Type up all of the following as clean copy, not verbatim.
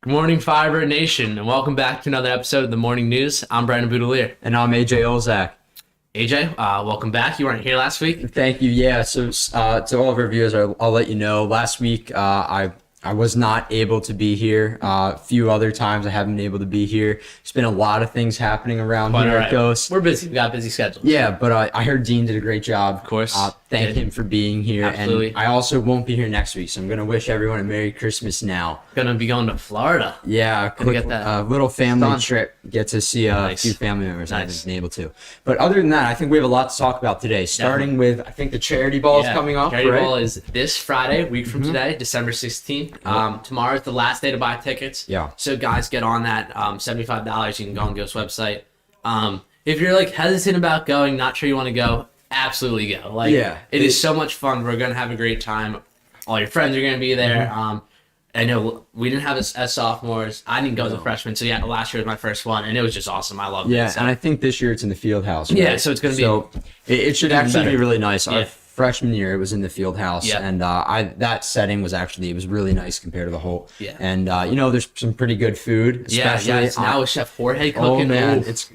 Good morning, Firebird Nation, and welcome back to another episode of the Morning News. I'm Brandon Boudelier. And I'm AJ Olzak. AJ, welcome back. You weren't here last week. Thank you. Yeah, so to all of our viewers, I'll let you know, last week I was not able to be here. A few other times I haven't been able to be here. There's been a lot of things happening around here at Ghost. We're busy. We got busy schedules. Yeah, but I heard Dean did a great job. Of course. Thank him for being here. Absolutely. And I also won't be here next week, so I'm going to wish everyone a Merry Christmas now. Gonna be going to Florida. Yeah, get that little family done. trip. Get to see Nice. a few family members I Nice. haven't been able to. But other than that, I think we have a lot to talk about today. Starting with, I think the charity ball is coming up. Charity right? Ball is this Friday, a week from today, December 16th. Tomorrow is the last day to buy tickets. Yeah. So guys, get on that. $75. You can go on Ghost website. If you're like hesitant about going, not sure you want to go, absolutely go. Like, Yeah. it is so much fun. We're gonna have a great time. All your friends are gonna be there. I know we didn't have as sophomores. I didn't go as a freshman, so yeah, last year was my first one, and it was just awesome. I loved it. Yeah, So- and I think this year it's in the field house. Right? Yeah, so it's gonna be- it should actually better. be really nice. Our Yeah. freshman year it was in the field house, Yeah. and that setting was really nice compared to the whole. Yeah. And there's some pretty good food. yeah, Especially it's now with Chef Jorge cooking. oh man, Ooh. it's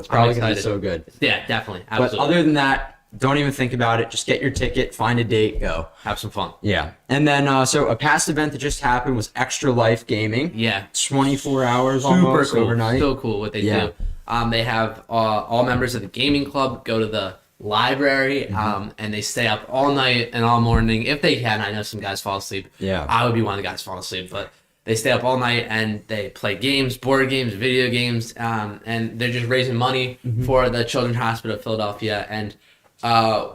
probably gonna be excited. so good. Yeah, definitely, But absolutely. other than that, don't even think about it. Just get your ticket, find a date, go. Have some fun. Yeah. And then so a past event that just happened was Extra Life Gaming. Yeah, 24 hours super almost cool. overnight. So cool what they Yeah. do. They have all members of the gaming club go to the library, and they stay up all night and all morning if they can. I know some guys fall asleep. Yeah. I would be one of the guys falling asleep, but they stay up all night and they play games, board games, video games, and they're just raising money for the Children's Hospital of Philadelphia. And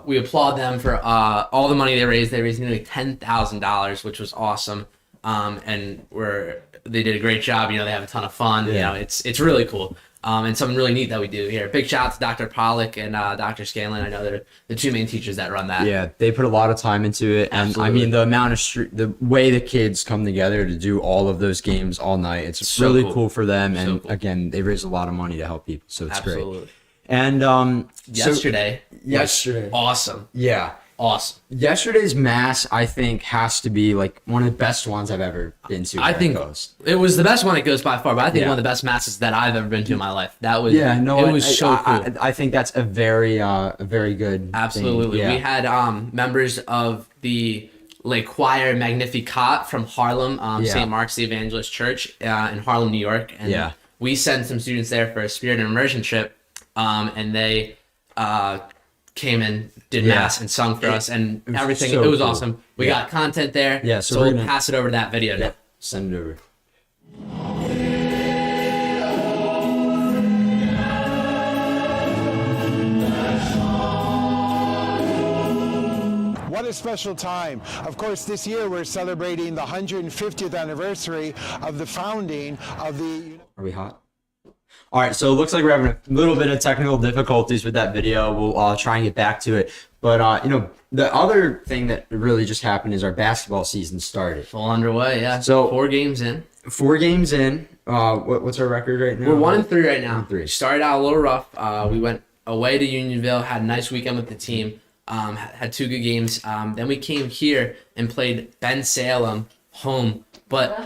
we applaud them for all the money they raised. They raised nearly $10,000, which was awesome. And they did a great job. They have a ton of fun. Yeah. It's really cool. And something really neat that we do here. Big shout out to Dr. Pollock and Dr. Scanlon. I know they're the two main teachers that run that. Yeah, they put a lot of time into it, and Absolutely. I mean the amount of the way the kids come together to do all of those games all night. It's So really cool. cool for them, So and cool. again, they raise a lot of money to help people, so it's Absolutely. great. And Yesterday. yesterday, Awesome. yeah, Awesome. yesterday's mass I think has to be like one of the best ones I've ever been to. I at think Ghost. it was the best one. It goes by far, but I think Yeah. one of the best masses that I've ever been to in my life. That was it It was so cool. I think that's a very good Absolutely. thing. Yeah. We had members of the choir Magnificat from Harlem, Yeah. St. Mark's the Evangelist Church in Harlem, New York. And Yeah. we sent some students there for a spirit and immersion trip, and they came and did Yeah. mass and sung for us and was everything. so It was cool. awesome. We Yeah. got content there. Yeah, so so we're we'll gonna- pass it over to that video now. Send it over. What a special time. Of course, this year we're celebrating the 150th anniversary of the founding of the... Are we hot? All right, so it looks like we're having a little bit of technical difficulties with that video. We'll try and get back to it. But, the other thing that really just happened is our basketball season started. Full underway, yeah. So- 4 games in. 4 games in. What's our record right now? We're 1-3 right now. 1-3. Started out a little rough. We went away to Unionville, had a nice weekend with the team, had 2 good games. Then we came here and played Ben Salem home. But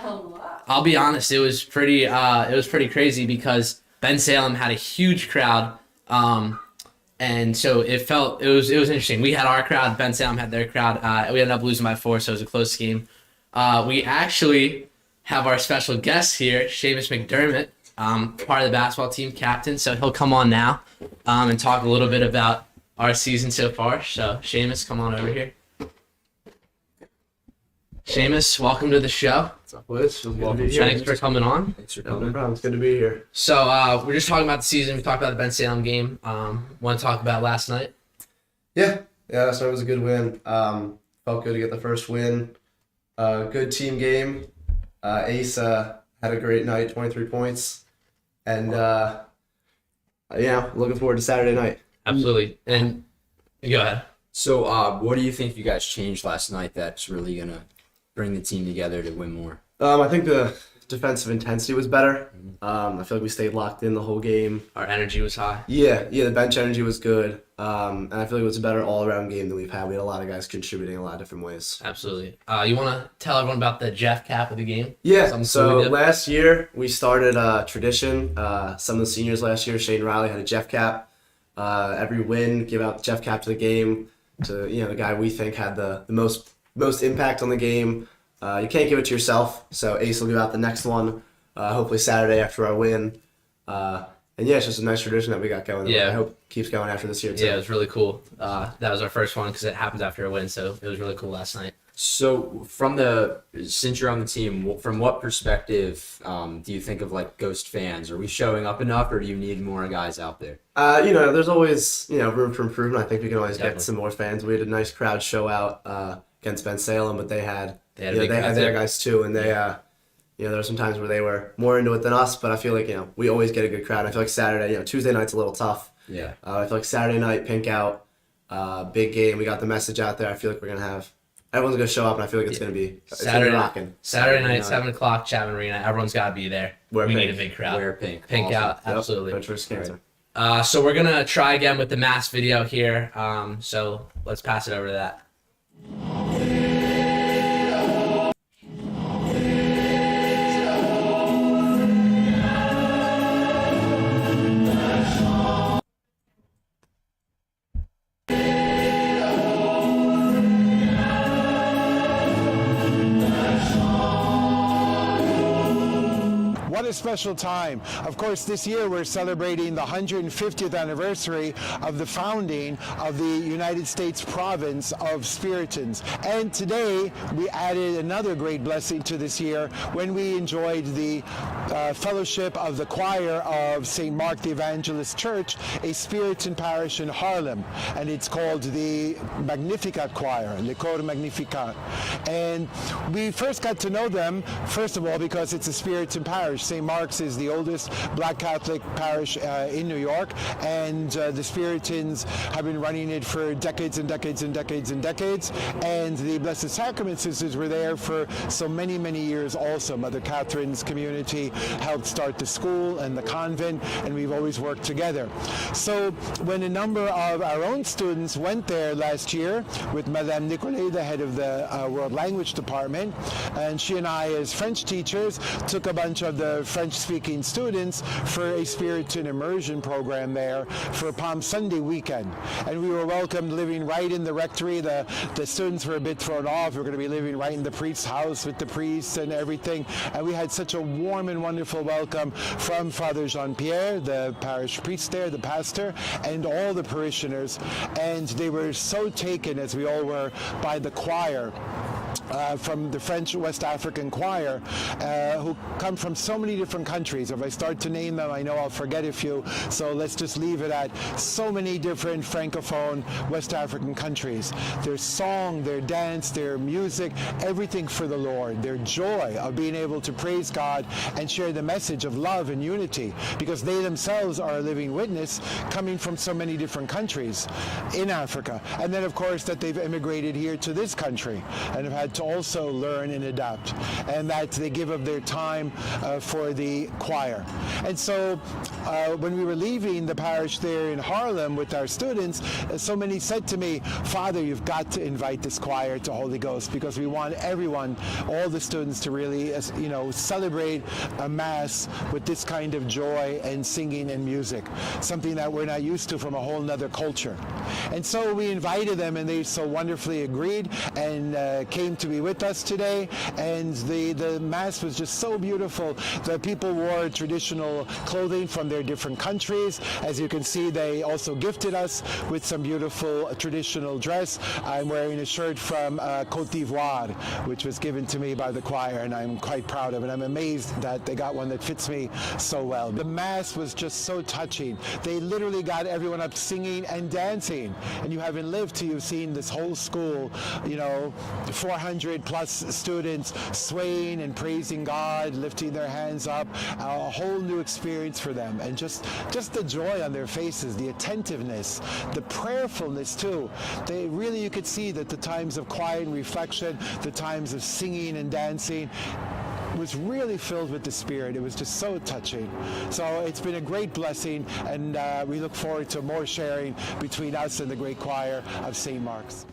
I'll be honest, it was pretty crazy because Ben Salem had a huge crowd. And so it was interesting. We had our crowd, Ben Salem had their crowd. We ended up losing by 4, so it was a close game. We actually have our special guest here, Seamus McDermott, part of the basketball team captain. So he'll come on now and talk a little bit about our season so far. So Seamus, come on over here. Seamus, welcome to the show. What's up, boys? Thanks for coming on. Thanks for No coming. problem. It's good to be here. So we're just talking about the season. We talked about the Ben Salem game. Want to talk about last night? Yeah, so it was a good win. Felt good to get the first win. Good team game. Ace had a great night, 23 points. And, looking forward to Saturday night. Absolutely. And go ahead. So, what do you think you guys changed last night that's really going to bring the team together to win more? I think the defensive intensity was better. I feel like we stayed locked in the whole game. Our energy was high. Yeah, the bench energy was good. And I feel like it was a better all-around game than we've had. We had a lot of guys contributing in a lot of different ways. Absolutely. You want to tell everyone about the Jeff cap of the game? Yeah, Something so cool we did? last year we started a tradition. Some of the seniors last year, Shane Riley had a Jeff cap. Every win, give out the Jeff cap to the game to the guy we think had the most impact on the game. You can't give it to yourself, so Ace will give out the next one, hopefully Saturday after our win. And yeah, it's just a nice tradition that we got going. Yeah. I hope it keeps going after this year too. Yeah, it was really cool. That was our first one because it happens after a win, so it was really cool last night. So since you're on the team, from what perspective do you think of like Ghost fans? Are we showing up enough, or do you need more guys out there? There's always room for improvement. I think we can always Definitely. get some more fans. We had a nice crowd show out against Ben Salem, but they had a big crowd their too. guys too, and they there were some times where they were more into it than us. But I feel like we always get a good crowd. I feel like Saturday, Tuesday night's a little tough. Yeah. I feel like Saturday night, pink out, big game. We got the message out there. I feel like we're gonna have everyone's gonna show up, and I feel like it's gonna be rocking. Saturday night, 7:00, Chapman Arena. Everyone's got to be there. Wear we pink. need a big crowd. Wear pink. Pink Awesome. out, absolutely. Yep. Versus cancer. So we're gonna try again with the mass video here. So let's pass it over to that. What a special time. Of course, this year we're celebrating the 150th anniversary of the founding of the United States province of Spiritans. And today we added another great blessing to this year when we enjoyed the fellowship of the choir of St. Mark the Evangelist Church, a Spiritan parish in Harlem. And it's called the Magnificat Choir, Le Cor Magnificat. And we first got to know them, first of all, because it's a Spiritan parish. St. Mark's is the oldest Black Catholic parish in New York, and the Spiritans have been running it for decades and decades and decades and decades. And the Blessed Sacrament Sisters were there for so many, many years also. Mother Catherine's community helped start the school and the convent, and we've always worked together. So when a number of our own students went there last year with Madame Nicolet, the head of the World Language Department, and she and I, as French teachers, took a bunch of the French-speaking students for a Spiritan immersion program there for Palm Sunday weekend. And we were welcomed living right in the rectory. The students were a bit thrown off. We were going to be living right in the priest's house with the priests and everything. And we had such a warm and wonderful welcome from Father Jean-Pierre, the parish priest there, the pastor, and all the parishioners. And they were so taken, as we all were, by the choir. From the French West African choir, who come from so many different countries. If I start to name them, I know I'll forget a few, so let's just leave it at so many different Francophone West African countries. Their song, their dance, their music, everything for the Lord, their joy of being able to praise God and share the message of love and unity, because they themselves are a living witness coming from so many different countries in Africa. And then, of course, that they've immigrated here to this country and have had to also learn and adapt, and that they give of their time for the choir. And so when we were leaving the parish there in Harlem with our students, so many said to me, "Father, you've got to invite this choir to Holy Ghost, because we want everyone, all the students, to really celebrate a Mass with this kind of joy and singing and music, something that we're not used to from a whole nother culture." And so we invited them, and they so wonderfully agreed and came to be with us today. And the Mass was just so beautiful. The people wore traditional clothing from their different countries. As you can see, they also gifted us with some beautiful traditional dress. I'm wearing a shirt from Côte d'Ivoire, which was given to me by the choir, and I'm quite proud of it. I'm amazed that they got one that fits me so well. The Mass was just so touching. They literally got everyone up singing and dancing, and you haven't lived till you've seen this whole school, 400 plus students swaying and praising God, lifting their hands up, a whole new experience for them. And just the joy on their faces, the attentiveness, the prayerfulness too. They really, you could see that the times of quiet and reflection, the times of singing and dancing, was really filled with the Spirit. It was just so touching. So it's been a great blessing, and we look forward to more sharing between us and the great choir of St. Mark's.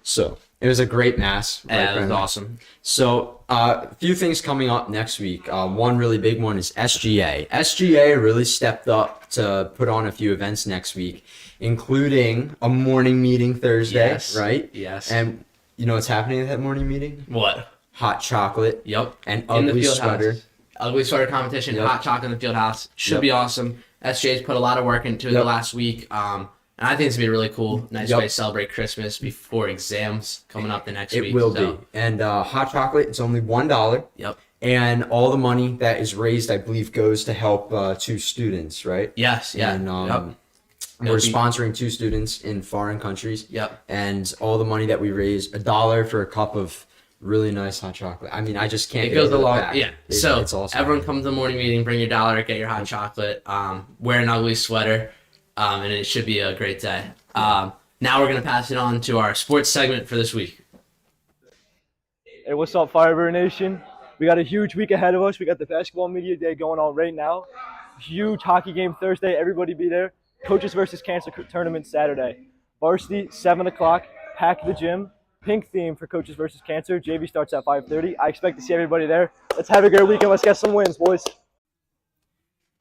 So it was a great mass. Yeah, it was awesome. So a few things coming up next week. One really big one is SGA. SGA really stepped up to put on a few events next week, including a morning meeting Thursday, Yes. right? Yes. And you know what's happening at that morning meeting? What? Hot chocolate. Yep. And In the ugly field sweater. house. Ugly sweater competition, Yep. hot chocolate in the field house. Should Yep. be awesome. SJ's put a lot of work into it the Yep. last week. And I think it's going to be really cool. Nice Yep. way to celebrate Christmas before exams coming up the next week. It will so. be. And hot chocolate, it's only $1. Yep. And all the money that is raised, I believe, goes to help 2 students, right? Yes. Yeah. And Yep. we're It'll be- sponsoring 2 students in foreign countries. Yep. And all the money that we raise, $1 for a cup of really nice hot chocolate. I mean, I just can't. It get goes over the along. fact. Yeah. It's So awesome. everyone come to the morning meeting, bring your dollar, get your hot chocolate, wear an ugly sweater, and it should be a great day. Now we're going to pass it on to our sports segment for this week. Hey, what's up, Firebird Nation? We got a huge week ahead of us. We got the basketball media day going on right now. Huge hockey game Thursday. Everybody be there. Coaches versus Cancer tournament Saturday. Varsity, 7 o'clock. Pack the gym. Pink theme for Coaches versus Cancer. JV starts at 5:30. I expect to see everybody there. Let's have a great weekend. Let's get some wins, boys.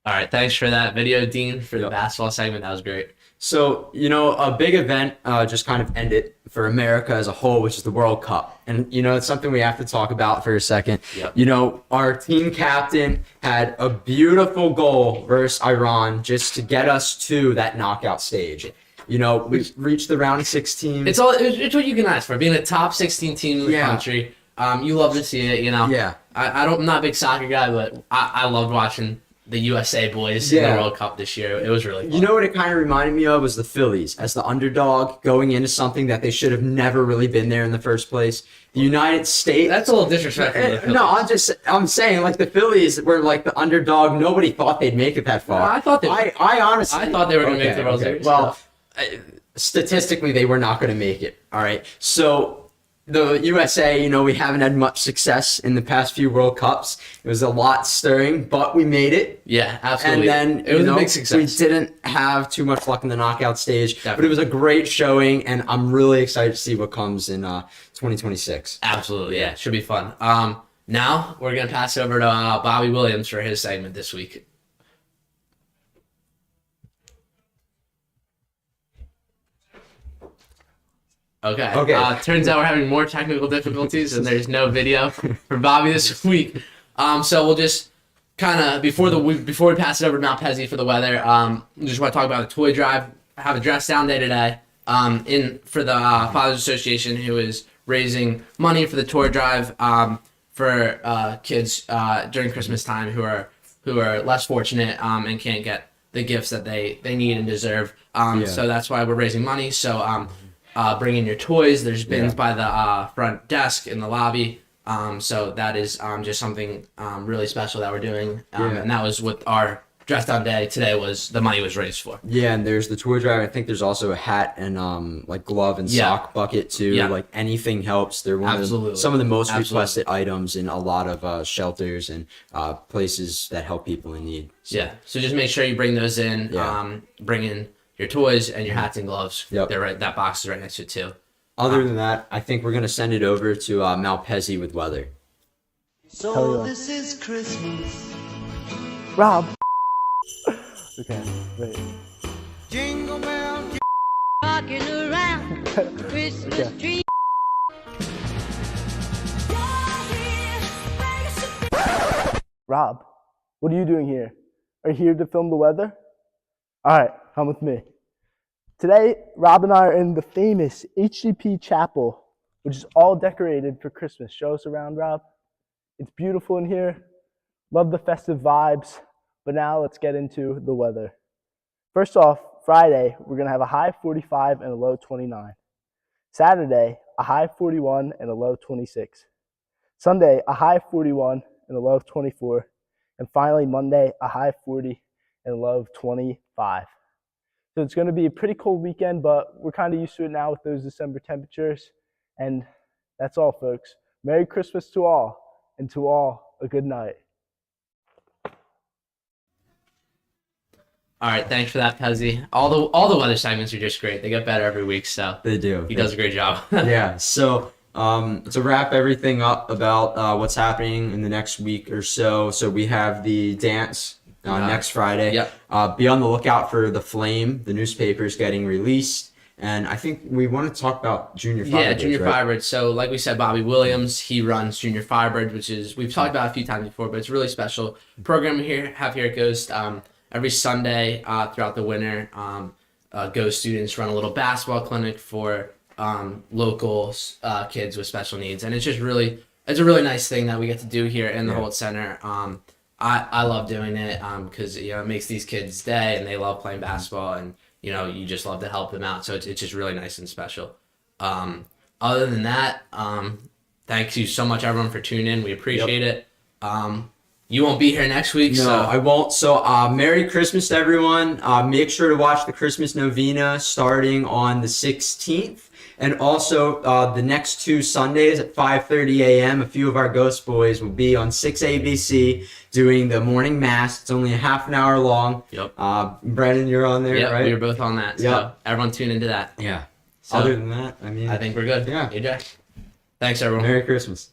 All right. Thanks for that video, Dean, for the Yep. basketball segment. That was great. So, you know, a big event just kind of ended for America as a whole, which is the World Cup. And, you know, it's something we have to talk about for a second. Yep. You know, our team captain had a beautiful goal versus Iran just to get us to that knockout stage. You know, we reached the round of 16. It's what you can ask for. Being a top 16 team in the Yeah. country, you love to see it. You know. Yeah. I'm not a big soccer guy, but I loved watching the USA boys in Yeah. the World Cup this year. It was really fun. You know what it kind of reminded me of was the Phillies as the underdog going into something that they should have never really been there in the first place. The United States. That's a little disrespectful. to the Phillies. No, I'm saying like the Phillies were like the underdog. Nobody thought they'd make it that far. I thought they. I honestly. I thought they were gonna make the World Series. Well, statistically, they were not going to make it. All right. So the USA, you know, we haven't had much success in the past few World Cups. It was a lot stirring, but we made it. Yeah, absolutely. And then it was you know, a big success. we didn't have too much luck in the knockout stage, but Definitely. it was a great showing, and I'm really excited to see what comes in 2026. Absolutely, yeah, should be fun. Now we're gonna pass it over to Bobby Williams for his segment this week. Okay. Turns out we're having more technical difficulties, and there's no video for Bobby this week. So we'll just kind of before we pass it over to Mount Pezzi for the weather. Just want to talk about the toy drive. I have a dress down day today. For the Fathers Association, who is raising money for the toy drive for kids during Christmas time who are less fortunate and can't get the gifts that they need and deserve. So that's why we're raising money. So bring in your toys. There's bins by the front desk in the lobby. So that is just something really special that we're doing. And that was what our dress down day today was. The money was raised for. Yeah, and there's the tour drive. I think there's also a hat and like glove and sock bucket too. Yeah. Like anything helps. They're one Absolutely. of some of the most Absolutely. requested items in a lot of shelters and places that help people in need. So, Yeah. So just make sure you bring those in. Yeah. Bring in your toys and your hats and gloves. Yep. They're right. That box is right next to it too. Other than that, I think we're gonna send it over to Mount Pezzi with weather. So this is Christmas. Rob. Okay, wait. Jingle bell, rocking around the Christmas tree. Rob, what are you doing here? Are you here to film the weather? All right, come with me. Today, Rob and I are in the famous HGP Chapel, which is all decorated for Christmas. Show us around, Rob. It's beautiful in here. Love the festive vibes. But now let's get into the weather. First off, Friday, we're going to have a high 45 and a low 29. Saturday, a high 41 and a low 26. Sunday, a high 41 and a low of 24. And finally, Monday, a high 40 and a low of 25. So it's going to be a pretty cold weekend, but we're kind of used to it now with those December temperatures. And that's all, folks. Merry Christmas to all. and to all a good night. All right, thanks for that, Pezzy. All the weather segments are just great. They get better every week, so They do. he does a great job. Yeah. So to wrap everything up about what's happening in the next week or so, we have the dance next Friday. Yep. Be on the lookout for the Flame. The newspaper's getting released, and I think we want to talk about Junior Firebird. Yeah, Junior right? Firebird. So, like we said, Bobby Williams, he runs Junior Firebird, which is, we've talked about it a few times before, but it's a really special program here. Here it goes. Every Sunday throughout the winter, Go students run a little basketball clinic for local kids with special needs, and it's a really nice thing that we get to do here in the Holt Center. I love doing it because it makes these kids' day, and they love playing basketball, and you just love to help them out. So it's just really nice and special. Other than that, thank you so much, everyone, for tuning in. We appreciate it. You won't be here next week. No, so I won't. So Merry Christmas to everyone. Make sure to watch the Christmas Novena starting on the 16th. And also the next 2 Sundays at 5:30 a.m. A few of our Ghost Boys will be on 6 ABC doing the morning mass. It's only a half an hour long. Yep. Brandon, you're on there, right? We were both on that. So Yep. everyone tune into that. Yeah. So, Other than that, I mean, I think we're good. Yeah. AJ. Thanks, everyone. Merry Christmas.